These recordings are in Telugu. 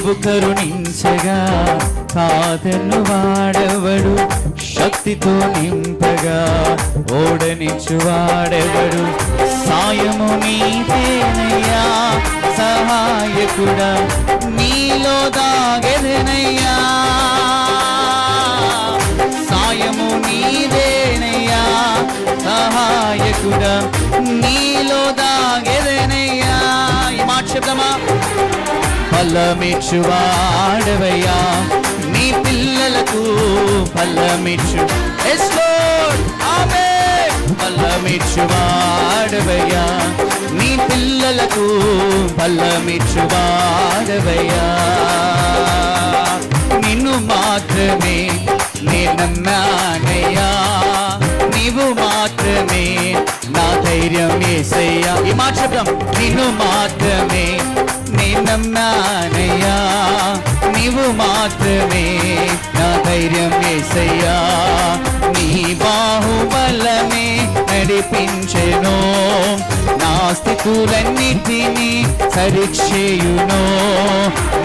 నీవు కరుణించగా కాదను వాడెవడు, శక్తితో నింపగా ఓడనిచ్చు వాడెవడు. సాయము నీదేనయ్యా సహాయకుడా, నీలో దాగెదనయ్యా. సాయము నీదేనయ్యా సహాయకుడా, నీలో దాగెదనయ్యా. ఈ మాట చెప్తామా? ఫలమిచ్చువాడవయ్యా, నీ పిల్లలకు ఫలమిచ్చు. yes Lord, ఆమేన్. ఫలమిచ్చువాడవయ్యా, నీ పిల్లలకు ఫలమిచ్చువాడవయ్యా. నిన్ను మాత్రమే నేను నమ్మానయ్యా, నీవు మాత్రమే నా ధైర్యం యేసయ్యా. ఈ మాట చెప్తాం. నిన్ను మాత్రమే నేను నమ్మానయ్యా, నీవు మాత్రమే నా ధైర్యం యేసయ్యా. నీ బాహుబలమే నడిపించెను, నా స్థితులన్నిటినీ సరిచేయును.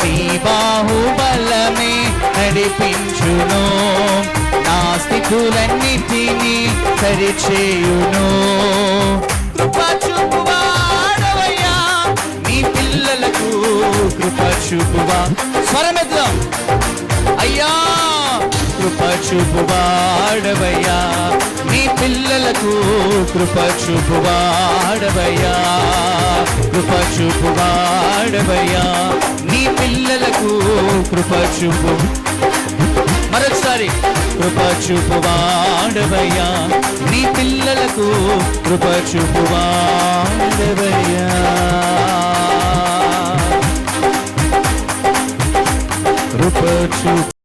నీ బాహుబలమే నడిపించును, నా స్థితులన్నిటినీ సరిచేయును. కృప చూపువాడవయ్యా, నీ పిల్లలకు కృప చూపువా. స్వరమెద్దాం. అయ్యా కృప చూపువాడవయ్యా, నీ పిల్లలకు కృప చూపువాడవయ్యా. కృప చూపువాడవయ్యా, నీ పిల్లలకు కృప చూపు. మరొకసారి. కృప చూపువాడవయ్యా, నీ పిల్లలకు కృప చూపువాడవయ్యా. కృప చూపు.